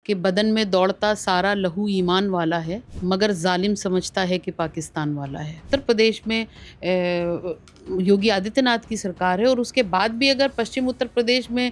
कि बदन में दौड़ता सारा लहू ईमान वाला है, मगर जालिम समझता है कि पाकिस्तान वाला है। उत्तर प्रदेश में योगी आदित्यनाथ की सरकार है और उसके बाद भी अगर पश्चिम उत्तर प्रदेश में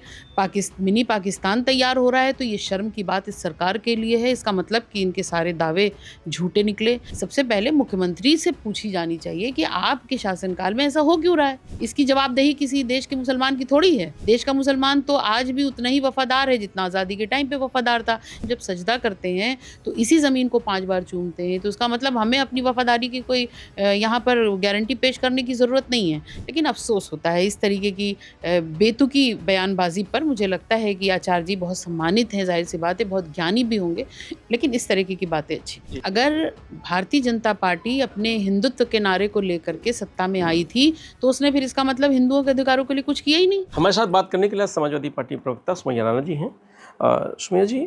मिनी पाकिस्तान तैयार हो रहा है तो ये शर्म की बात इस सरकार के लिए है। इसका मतलब कि इनके सारे दावे झूठे निकले। सबसे पहले मुख्यमंत्री से पूछी जानी चाहिए कि आपके शासनकाल में ऐसा हो क्यों रहा है। इसकी जवाबदेही किसी देश के मुसलमान की थोड़ी है। देश का मुसलमान तो आज भी उतना ही वफादार है जितना आज़ादी के टाइम पे वफादार था। जब सजदा करते हैं तो इसी ज़मीन को 5 बार चूमते हैं, तो उसका मतलब हमें अपनी वफादारी की कोई यहाँ पर गारंटी पेश करने की ज़रूरत नहीं है। लेकिन अफसोस होता है इस तरीके की बेतुकी बयानबाजी पर। मुझे लगता है कि आचार्य जी बहुत सम्मानित हैं, ज़ाहिर सी बात है, बहुत ज्ञानी भी होंगे, लेकिन इस तरीके की बातें अच्छी नहीं। अगर भारतीय जनता पार्टी अपने हिंदुत्व के नारे को लेकर के सत्ता में आई थी तो उसने फिर इसका मतलब हिंदुओं के अधिकारों के लिए कुछ किया ही नहीं। हमारे साथ बात करने के लिए समाजवादी पार्टी प्रवक्ता सुमैया राणा जी हैं। सुमैया जी,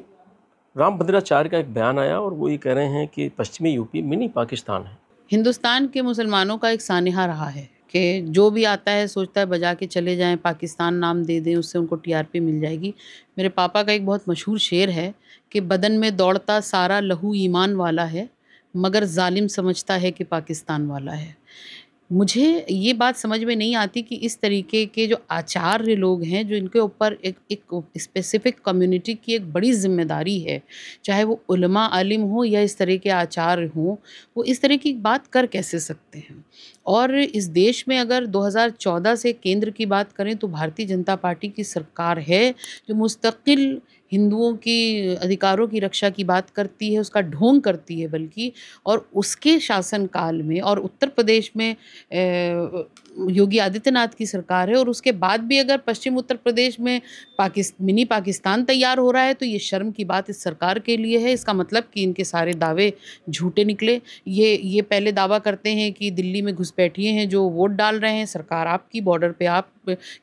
राम भद्राचार्य का एक बयान आया और वो ये कह रहे हैं कि पश्चिमी यूपी मिनी पाकिस्तान है। हिंदुस्तान के मुसलमानों का एक सानेहा रहा है कि जो भी आता है सोचता है बजा के चले जाएं, पाकिस्तान नाम दे दें, उससे उनको टीआरपी मिल जाएगी। मेरे पापा का एक बहुत मशहूर शेर है कि बदन में दौड़ता सारा लहू ईमान वाला है, मगर जालिम समझता है कि पाकिस्तान वाला है। मुझे ये बात समझ में नहीं आती कि इस तरीके के जो आचार्य लोग हैं, जो इनके ऊपर एक स्पेसिफिक कम्युनिटी की एक बड़ी ज़िम्मेदारी है, चाहे वो उलमा आलिम हो या इस तरह के आचार्य हों, वो इस तरह की बात कर कैसे सकते हैं। और इस देश में अगर 2014 से केंद्र की बात करें तो भारतीय जनता पार्टी की सरकार है जो मुस्तकिल हिंदुओं की अधिकारों की रक्षा की बात करती है, उसका ढोंग करती है बल्कि। और उसके शासनकाल में और उत्तर प्रदेश में योगी आदित्यनाथ की सरकार है और उसके बाद भी अगर पश्चिम उत्तर प्रदेश में मिनी पाकिस्तान तैयार हो रहा है तो ये शर्म की बात इस सरकार के लिए है। इसका मतलब कि इनके सारे दावे झूठे निकले। ये पहले दावा करते हैं कि दिल्ली में घुसपैठिए हैं जो वोट डाल रहे हैं, सरकार आपकी, बॉर्डर पे आप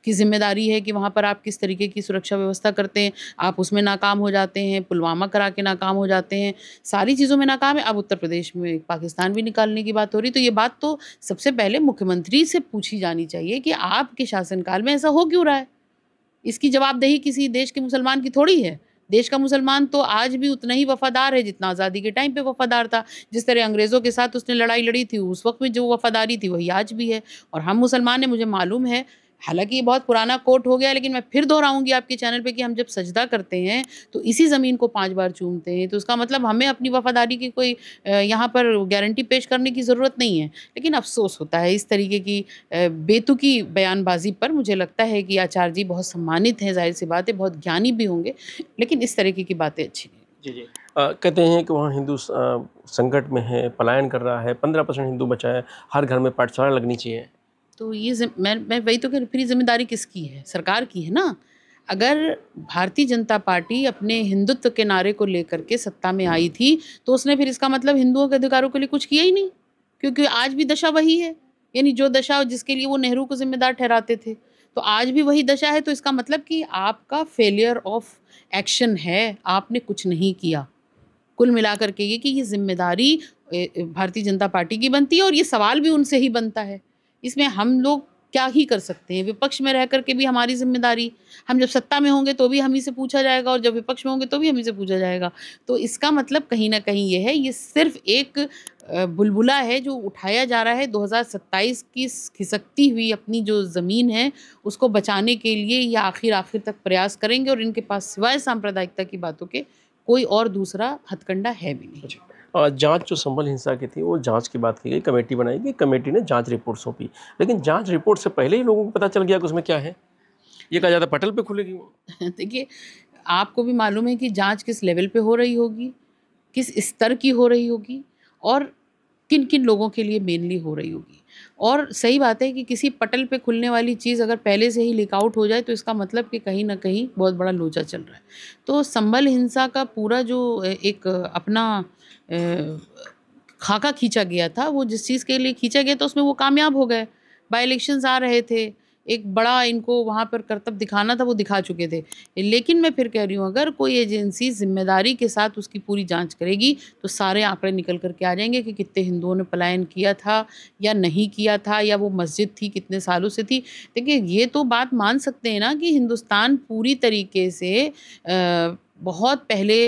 की जिम्मेदारी है कि वहाँ पर आप किस तरीके की सुरक्षा व्यवस्था करते हैं। आप उसमें नाकाम हो जाते हैं, पुलवामा करा के नाकाम हो जाते हैं, सारी चीज़ों में नाकाम है। अब उत्तर प्रदेश में पाकिस्तान भी निकालने की बात हो रही। तो ये बात तो सबसे पहले मुख्यमंत्री से पूछी जानी चाहिए कि आपके शासनकाल में ऐसा हो क्यों रहा है। इसकी जवाबदेही किसी देश के मुसलमान की थोड़ी है। देश का मुसलमान तो आज भी उतना ही वफादार है जितना आज़ादी के टाइम पे वफादार था। जिस तरह अंग्रेज़ों के साथ उसने लड़ाई लड़ी थी, उस वक़्त में जो वफादारी थी वही आज भी है। और हम मुसलमान हैं, मुझे मालूम है, हालाँकि ये बहुत पुराना कोट हो गया, लेकिन मैं फिर दोहराऊँगी आपके चैनल पे कि हम जब सजदा करते हैं तो इसी ज़मीन को 5 बार चूमते हैं, तो उसका मतलब हमें अपनी वफादारी की कोई यहाँ पर गारंटी पेश करने की ज़रूरत नहीं है। लेकिन अफ़सोस होता है इस तरीके की बेतुकी बयानबाज़ी पर। मुझे लगता है कि आचार्य जी बहुत सम्मानित हैं, ज़ाहिर-सी बात है, बहुत ज्ञानी भी होंगे, लेकिन इस तरीके की बातें अच्छी नहीं। जी जी। कहते हैं कि वहाँ हिंदू संकट में है, पलायन कर रहा है, 15% हिंदू बचा है, हर घर में पाठशाला लगनी चाहिए। तो ये मैं वही तो कह रही, फिर ये ज़िम्मेदारी किसकी है? सरकार की है ना। अगर भारतीय जनता पार्टी अपने हिंदुत्व के नारे को लेकर के सत्ता में आई थी, तो उसने फिर इसका मतलब हिंदुओं के अधिकारों के लिए कुछ किया ही नहीं, क्योंकि आज भी दशा वही है। यानी जो दशा जिसके लिए वो नेहरू को ज़िम्मेदार ठहराते थे, तो आज भी वही दशा है। तो इसका मतलब कि आपका फेलियर ऑफ एक्शन है, आपने कुछ नहीं किया। कुल मिलाकर के ये ज़िम्मेदारी भारतीय जनता पार्टी की बनती है और ये सवाल भी उनसे ही बनता है। इसमें हम लोग क्या ही कर सकते हैं? विपक्ष में रह कर के भी हमारी ज़िम्मेदारी, हम जब सत्ता में होंगे तो भी हम ही से पूछा जाएगा और जब विपक्ष में होंगे तो भी हम ही से पूछा जाएगा। तो इसका मतलब कहीं न कहीं ये है, ये सिर्फ़ एक बुलबुला है जो उठाया जा रहा है 2027 की खिसकती हुई अपनी जो ज़मीन है, उसको बचाने के लिए ये आखिर तक प्रयास करेंगे और इनके पास सिवाय सांप्रदायिकता की बातों के कोई और दूसरा हथकंडा है भी नहीं। जांच जो संभल हिंसा की थी वो जांच की बात की गई, कमेटी बनाई गई, कमेटी ने जांच रिपोर्ट सौंपी, लेकिन जांच रिपोर्ट से पहले ही लोगों को पता चल गया कि उसमें क्या है। ये कहा जाता पटल पे खुलेगी वो। देखिए, आपको भी मालूम है कि जांच किस लेवल पे हो रही होगी, किस स्तर की हो रही होगी और किन-किन लोगों के लिए मेनली हो रही होगी। और सही बात है कि किसी पटल पे खुलने वाली चीज़ अगर पहले से ही लीक आउट हो जाए तो इसका मतलब कि कहीं न कहीं बहुत बड़ा लोचा चल रहा है। तो संभल हिंसा का पूरा जो एक अपना खाका खींचा गया था, वो जिस चीज़ के लिए खींचा गया था उसमें वो कामयाब हो गए। बाय इलेक्शंस आ रहे थे, एक बड़ा इनको वहाँ पर करतब दिखाना था, वो दिखा चुके थे। लेकिन मैं फिर कह रही हूँ, अगर कोई एजेंसी ज़िम्मेदारी के साथ उसकी पूरी जाँच करेगी तो सारे आंकड़े निकल कर के आ जाएँगे कि कितने हिंदुओं ने पलायन किया था या नहीं किया था, या वो मस्जिद थी कितने सालों से थी। देखिए, ये तो बात मान सकते हैं ना कि हिंदुस्तान पूरी तरीके से बहुत पहले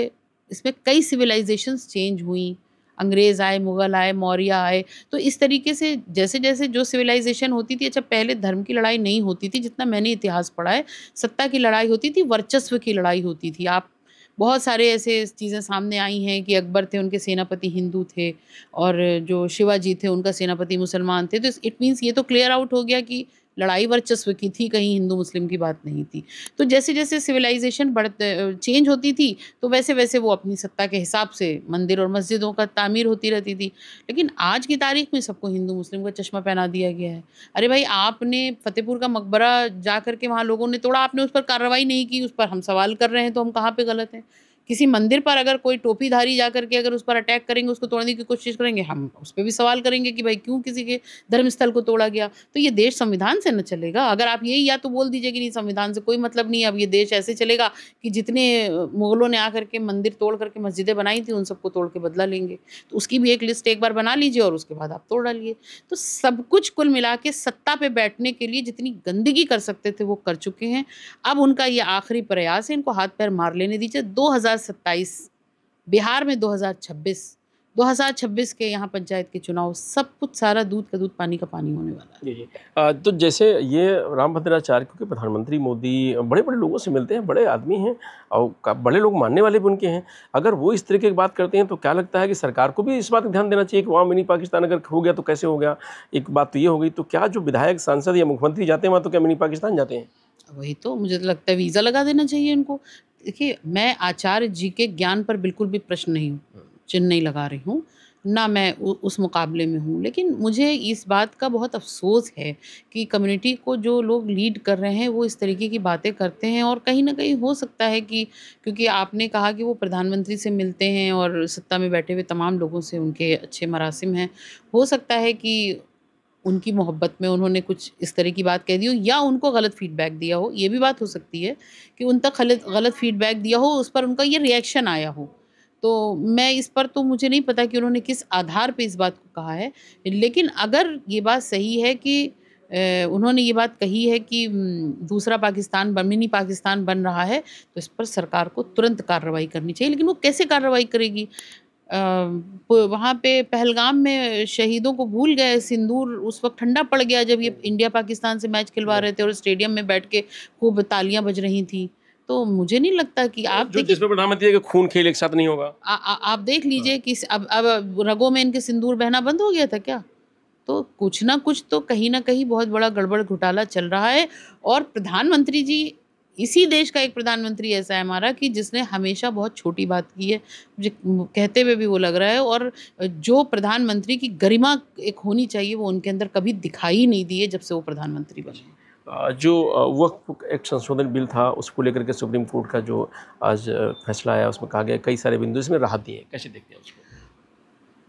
इसमें कई सिविलाइजेशंस चेंज हुई, अंग्रेज़ आए, मुग़ल आए, मौर्य आए, तो इस तरीके से जैसे-जैसे जो सिविलाइजेशन होती थी, अच्छा पहले धर्म की लड़ाई नहीं होती थी, जितना मैंने इतिहास पढ़ा है, सत्ता की लड़ाई होती थी, वर्चस्व की लड़ाई होती थी। आप बहुत सारे ऐसे चीज़ें सामने आई हैं कि अकबर थे, उनके सेनापति हिंदू थे और जो शिवाजी थे, उनका सेनापति मुसलमान थे, तो इट मीन्स ये तो क्लियर आउट हो गया कि लड़ाई वर्चस्व की थी, कहीं हिंदू-मुस्लिम की बात नहीं थी। तो जैसे-जैसे सिविलाइजेशन चेंज होती थी, तो वैसे-वैसे वो अपनी सत्ता के हिसाब से मंदिर और मस्जिदों का तामीर होती रहती थी। लेकिन आज की तारीख में सबको हिंदू-मुस्लिम का चश्मा पहना दिया गया है। अरे भाई, आपने फ़तेहपुर का मकबरा जा कर के वहाँ लोगों ने तोड़ा, आपने उस पर कार्रवाई नहीं की, उस पर हम सवाल कर रहे हैं, तो हम कहाँ पे गलत हैं? किसी मंदिर पर अगर कोई टोपीधारी जा कर के अगर उस पर अटैक करेंगे, उसको तोड़ने की कोशिश करेंगे, हम उस पे भी सवाल करेंगे कि भाई क्यों किसी के धर्मस्थल को तोड़ा गया? तो ये देश संविधान से ना चलेगा। अगर आप यही या तो बोल दीजिए कि नहीं, संविधान से कोई मतलब नहीं है, अब ये देश ऐसे चलेगा कि जितने मुगलों ने आकर के मंदिर तोड़ करके मस्जिदें बनाई थी, उन सबको तोड़ के बदला लेंगे। तो उसकी भी एक लिस्ट एक बार बना लीजिए और उसके बाद आप तोड़ डालिए। तो सब कुछ कुल मिला के सत्ता पे बैठने के लिए जितनी गंदगी कर सकते थे, वो कर चुके हैं। अब उनका ये आखिरी प्रयास है, इनको हाथ-पैर मार लेने दीजिए। 2027 बिहार में 2026 के यहाँ पंचायत के चुनाव, सब कुछ सारा दूध का दूध, पानी का पानी होने वाला है। जी, जी। तो जैसे ये रामभद्राचार्य, क्योंकि प्रधानमंत्री मोदी बड़े-बड़े लोगों से मिलते हैं, बड़े आदमी हैं और बड़े लोग मानने वाले भी उनके हैं। अगर वो इस तरीके की बात करते हैं तो क्या लगता है कि सरकार को भी इस बात का ध्यान देना चाहिए कि वहाँ मिनी पाकिस्तान अगर हो गया तो कैसे हो गया? एक बात तो ये हो गई, तो क्या जो विधायक, सांसद या मुख्यमंत्री जाते हैं वहाँ, तो क्या मिनी पाकिस्तान जाते हैं? वही तो मुझे तो लगता है वीज़ा लगा देना चाहिए इनको। देखिए, मैं आचार्य जी के ज्ञान पर बिल्कुल भी प्रश्न नहीं चिन्ह नहीं लगा रही हूँ, ना मैं उस मुकाबले में हूँ। लेकिन मुझे इस बात का बहुत अफ़सोस है कि कम्युनिटी को जो लोग लीड कर रहे हैं, वो इस तरीके की बातें करते हैं और कहीं न कहीं हो सकता है कि क्योंकि आपने कहा कि वो प्रधानमंत्री से मिलते हैं और सत्ता में बैठे हुए तमाम लोगों से उनके अच्छे मरासिम हैं। हो सकता है कि उनकी मोहब्बत में उन्होंने कुछ इस तरह की बात कह दी हो या उनको गलत फीडबैक दिया हो, ये भी बात हो सकती है कि उन तक गलत गलत फीडबैक दिया हो, उस पर उनका ये रिएक्शन आया हो। तो मैं इस पर तो मुझे नहीं पता कि उन्होंने किस आधार पे इस बात को कहा है। लेकिन अगर ये बात सही है कि उन्होंने ये बात कही है कि दूसरा पाकिस्तान मिनी पाकिस्तान बन रहा है, तो इस पर सरकार को तुरंत कार्रवाई करनी चाहिए। लेकिन वो कैसे कार्रवाई करेगी? वहाँ पे पहलगाम में शहीदों को भूल गए, सिंदूर उस वक़्त ठंडा पड़ गया जब ये इंडिया पाकिस्तान से मैच खिलवा रहे थे और स्टेडियम में बैठ के खूब तालियाँ बज रही थीं। तो मुझे नहीं लगता कि आप जो देखिए, जिसमें प्रधानमंत्री है कि खून खेल एक साथ नहीं होगा। आप देख लीजिए कि अब रगों में इनके सिंदूर बहना बंद हो गया था क्या? तो कुछ ना कुछ तो कहीं न कहीं बहुत बड़ा गड़बड़ घोटाला चल रहा है और प्रधानमंत्री जी, इसी देश का एक प्रधानमंत्री ऐसा है हमारा कि जिसने हमेशा बहुत छोटी बात की है। मुझे कहते हुए भी वो लग रहा है और जो प्रधानमंत्री की गरिमा एक होनी चाहिए, वो उनके अंदर कभी दिखाई ही नहीं दी है जब से वो प्रधानमंत्री बने हैं। जो वक्फ एक्ट संशोधन बिल था, उसको लेकर के सुप्रीम कोर्ट का जो आज फैसला आया, उसमें कहा गया कई सारे बिंदु इसमें राहत दी है। कैसे देखते हैं उसको?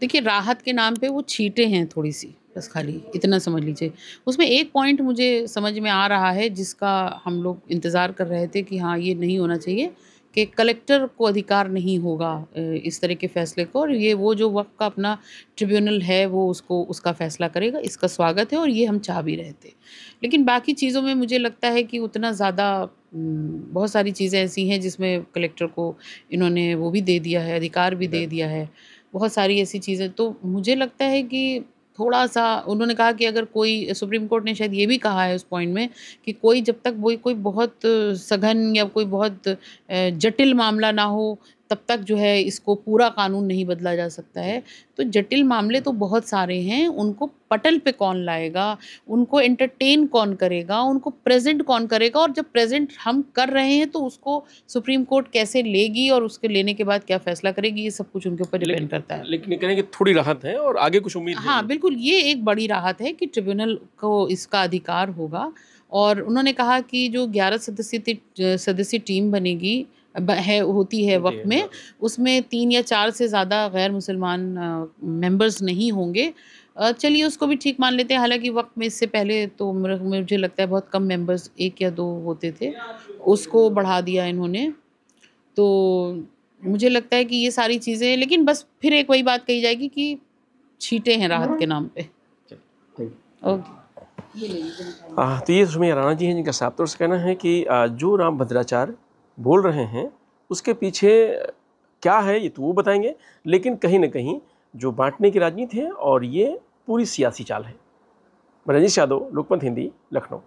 देखिए, राहत के नाम पे वो छींटे हैं थोड़ी-सी, बस खाली इतना समझ लीजिए। उसमें एक पॉइंट मुझे समझ में आ रहा है जिसका हम लोग इंतज़ार कर रहे थे कि हाँ, ये नहीं होना चाहिए कि कलेक्टर को अधिकार नहीं होगा इस तरह के फ़ैसले को, और ये वो जो वक़्फ़ का अपना ट्रिब्यूनल है वो उसको उसका फ़ैसला करेगा। इसका स्वागत है और ये हम चाह भी रहे थे। लेकिन बाकी चीज़ों में मुझे लगता है कि उतना ज़्यादा बहुत सारी चीज़ें ऐसी हैं जिसमें कलेक्टर को इन्होंने वो भी दे दिया है, अधिकार भी दे दिया है। बहुत सारी ऐसी चीज़ें, तो मुझे लगता है कि थोड़ा-सा उन्होंने कहा कि अगर कोई, सुप्रीम कोर्ट ने शायद ये भी कहा है उस पॉइंट में कि कोई जब तक वही कोई बहुत सघन या कोई बहुत जटिल मामला ना हो, तब तक जो है इसको पूरा कानून नहीं बदला जा सकता है। तो जटिल मामले तो बहुत सारे हैं, उनको पटल पे कौन लाएगा, उनको एंटरटेन कौन करेगा, उनको प्रेज़ेंट कौन करेगा, और जब प्रेज़ेंट हम कर रहे हैं तो उसको सुप्रीम कोर्ट कैसे लेगी और उसके लेने के बाद क्या फ़ैसला करेगी, ये सब कुछ उनके ऊपर डिपेंड करता है। लेकिन ये कह रहे हैं कि थोड़ी राहत है और आगे कुछ उम्मीद है हाँ, ये। बिल्कुल, ये एक बड़ी राहत है कि ट्रिब्यूनल को इसका अधिकार होगा। और उन्होंने कहा कि जो 11 सदस्यीय टीम बनेगी, होती है होती वक़्फ़ है, में, हाँ। उसमें 3 या 4 से ज़्यादा गैर मुसलमान मेंबर्स नहीं होंगे। चलिए उसको भी ठीक मान लेते हैं, हालाँकि वक़्फ़ में इससे पहले तो मुझे लगता है बहुत कम मेंबर्स 1 या 2 होते थे, उसको बढ़ा दिया इन्होंने। तो मुझे लगता है कि ये सारी चीज़ें, लेकिन बस फिर एक वही बात कही जाएगी कि छींटे हैं राहत के नाम पे। Thank okay. ये ले लीजिए मिठाई। तो ये सुषमा राणा जी हैं, जिनका साफ तौर से कहना है कि जो रामभद्राचार्य बोल रहे हैं, उसके पीछे क्या है ये तो वो बताएंगे, लेकिन कहीं ना कहीं जो बांटने की राजनीति है और ये पूरी सियासी चाल है। रजनीश यादव, लोकमत हिंदी, लखनऊ।